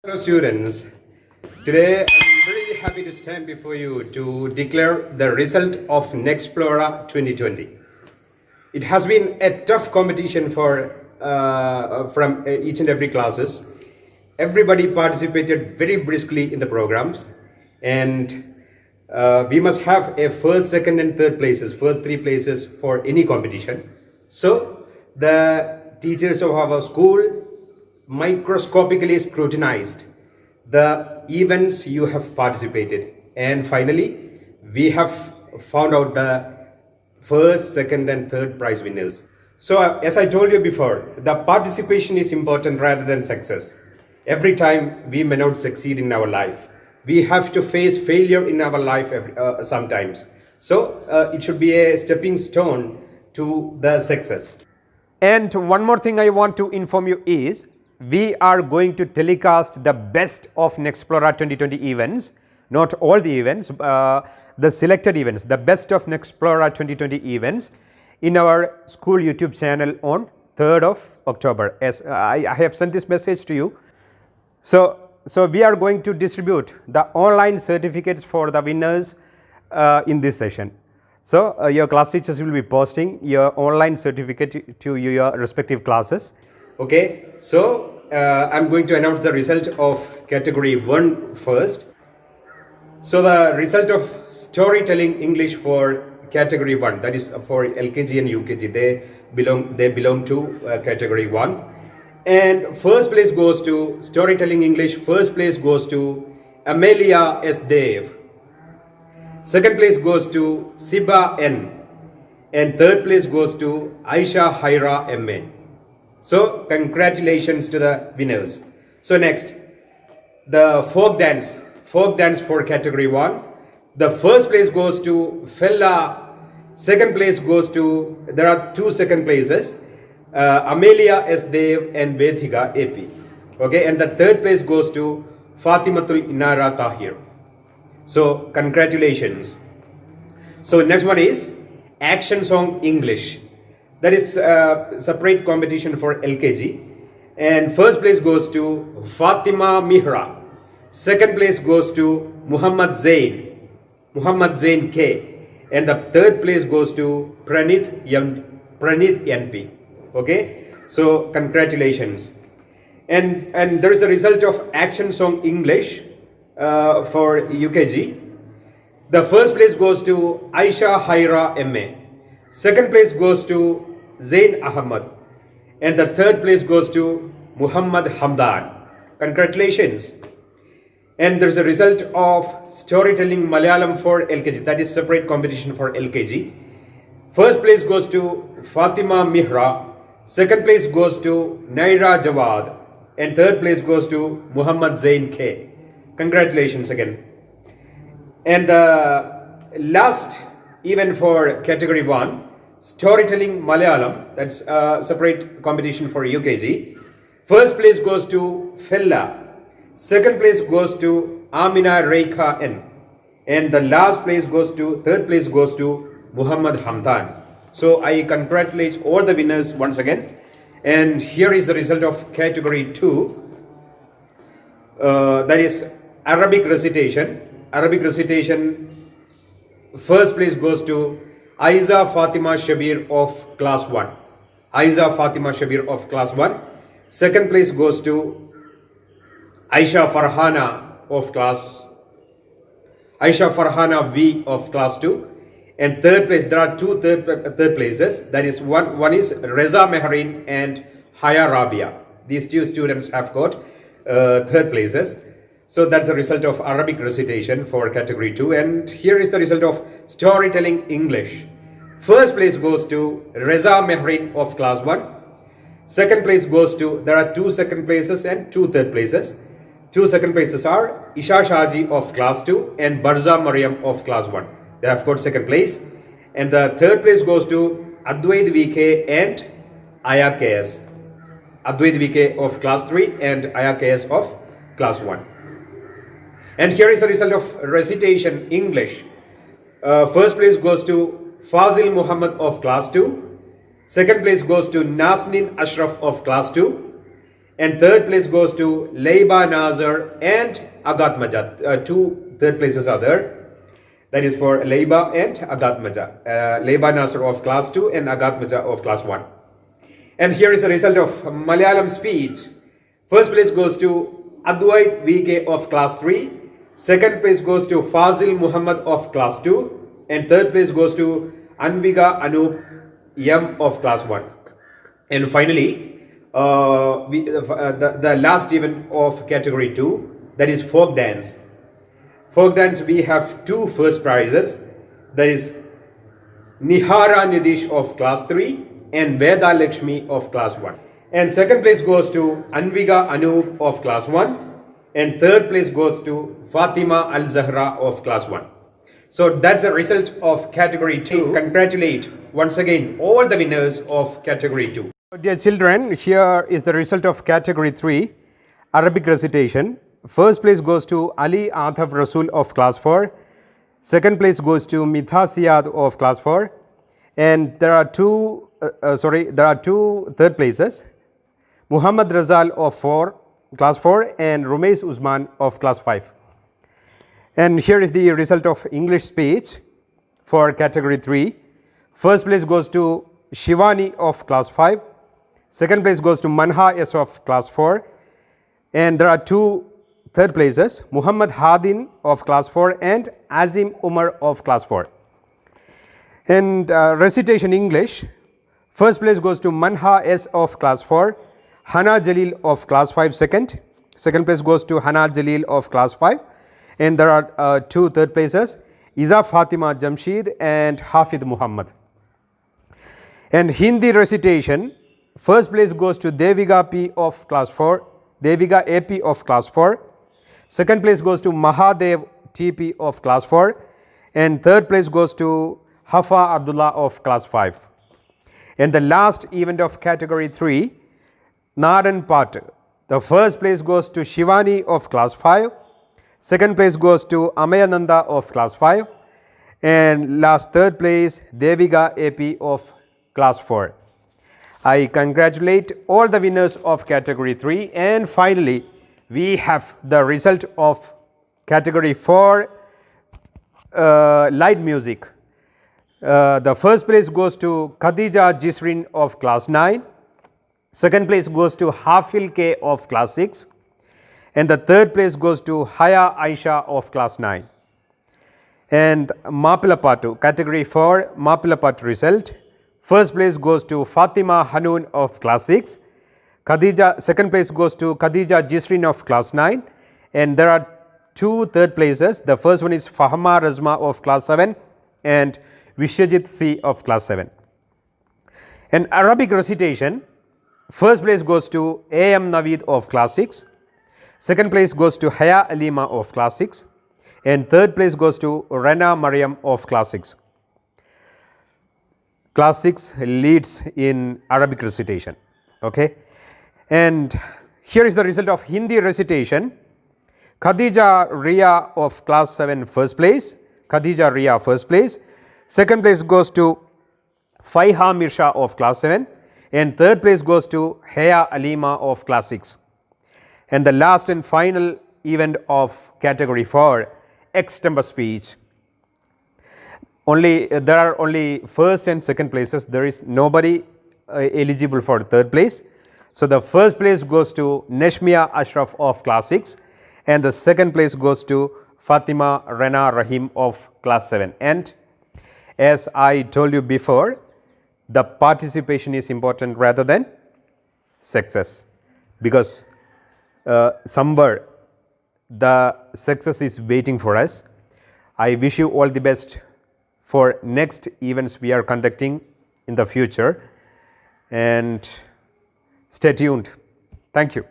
Hello students, today I'm very happy to stand before you to declare the result of Nexplora 2020. It has been a tough competition from each and every classes. Everybody participated very briskly in the programs, and we must have a first, second and third places, first three places for any competition. So the teachers of our school microscopically scrutinized the events you have participated, and finally we have found out the first, second and third prize winners. So as I told you before, the participation is important rather than success. Every time we may not succeed in our life, we have to face failure in our life sometimes. So it should be a stepping stone to the success. And one more thing I want to inform you is, we are going to telecast the best of Nexplora 2020 events, not all the events, the selected events, the best of Nexplora 2020 events in our school YouTube channel on 3rd of October. As I have sent this message to you. So we are going to distribute the online certificates for the winners in this session. So your class teachers will be posting your online certificate to your respective classes. Okay, so I'm going to announce the result of category 1 first. So the result of storytelling English for category 1, that is for LKG and UKG, they belong to category 1. And first place goes to storytelling English, first place goes to Amelia S. Dev. Second place goes to Siba N. And third place goes to Aisha Haira M.A. So congratulations to the winners. So next, the folk dance for category 1. The first place goes to Fella. Second place goes to, there are two second places, Amelia S. Dev and Vedhiga AP. Okay, and the third place goes to Fatimatul Inara Tahir. So congratulations. So next one is action song English. That is a separate competition for LKG. And first place goes to Fatima Mihra. Second place goes to Muhammad Zain K. And the third place goes to Pranit NP. Okay, so congratulations. And there is a result of action song English for UKG. The first place goes to Aisha Haira MA. Second place goes to Zain Ahmad. And the third place goes to Muhammad Hamdan. Congratulations. And there is a result of storytelling Malayalam for LKG. That is separate competition for LKG. First place goes to Fatima Mihra. Second place goes to Naira Jawad. And third place goes to Muhammad Zain K. Congratulations again. And the last event for category 1, storytelling Malayalam, that's a separate competition for UKG. First place goes to Fella. Second place goes to Amina Reikha N. And the last place goes to, third place goes to Muhammad Hamdan. So I congratulate all the winners once again. And here is the result of category 2. That is Arabic recitation. Arabic recitation, first place goes to Aiza Fatima Shabir of class 1. Aiza Fatima Shabir of class 1. Second place goes to Aisha Farhana V of class 2. And third place, there are two third places. That is one is Reza Mehreen and Haya Rabia. These two students have got third places. So that's the result of Arabic recitation for category 2. And here is the result of storytelling English. First place goes to Reza Mehreen of class 1. Second place goes to, there are two second places and two third places. Two second places are Isha Shaji of class 2 and Barza Mariam of class 1. They have got second place. And the third place goes to Adwaid VK and Aya KS. Adwaid VK of class 3 and Aya KS of class 1. And here is the result of recitation English. First place goes to Fazil Muhammad of class 2. Second place goes to Nasnin Ashraf of class 2. And third place goes to Leiba Nazar and Agat Majah. Two third places are there. That is for Leiba and Agat Majah. Leiba Nazar of class 2 and Agat Majah of class 1. And here is the result of Malayalam speech. First place goes to Adwait VK of class 3. Second place goes to Fazil Muhammad of class 2. And third place goes to Anviga Anup M of class 1. And finally, the last event of category 2, that is folk dance. Folk dance, we have two first prizes. That is Nihara Nidish of class 3 and Veda Lakshmi of class 1. And second place goes to Anviga Anup of class 1. And third place goes to Fatima Al Zahra of class 1. So that's the result of category 2. Congratulate once again all the winners of category 2. Dear children, here is the result of category 3, Arabic recitation. First place goes to Ali Athaf Rasul of class 4. Second place goes to Mitha Siyad of class 4. And there are two third places. Muhammad Razal of class 4 and Rumesh Usman of class 5. And here is the result of English speech for category 3. First place goes to Shivani of class 5. Second place goes to Manha S of class 4. And there are two third places, Muhammad Hadin of class 4 and Azim Umar of class 4. And recitation English, first place goes to Manha S of class 4, Hana Jalil of class 5 second. Second place goes to Hana Jalil of class 5. And there are two third places, Iza Fatima Jamshid and Hafid Muhammad. And Hindi recitation, first place goes to Deviga P of class 4, Deviga AP of class 4. Second place goes to Mahadev TP of class 4. And third place goes to Hafa Abdullah of class 5. And the last event of category 3, Nadan Pat. The first place goes to Shivani of class 5. Second place goes to Amayananda of class 5. And last third place, Deviga AP of class 4. I congratulate all the winners of category 3. And finally, we have the result of category 4, light music. The first place goes to Khadija Jisrin of class 9. Second place goes to Hafil K of class 6. And the third place goes to Haya Aisha of class 9. And Mapilapatu, category 4, Mapilapatu result. First place goes to Fatima Hanoun of class 6. Second place goes to Khadija Jisrin of class 9. And there are two third places. The first one is Fahma Razma of class 7 and Vishwajit C of class 7. And Arabic recitation, first place goes to A.M. Naveed of class 6. Second place goes to Haya Alima of class 6. And third place goes to Rana Mariam of class 6. Class 6 leads in Arabic recitation. Okay. And here is the result of Hindi recitation. Khadija Ria of class 7 first place. Khadija Ria first place. Second place goes to Faiha Mirsha of class 7. And third place goes to Haya Alima of class 6. And the last and final event of category 4, extempo speech. There are only first and second places. There is nobody eligible for third place. So the first place goes to Neshmia Ashraf of class 6 and the second place goes to Fatima Rana Rahim of class 7. And as I told you before, the participation is important rather than success, because somewhere the success is waiting for us. I wish you all the best for next events we are conducting in the future, and stay tuned. Thank you.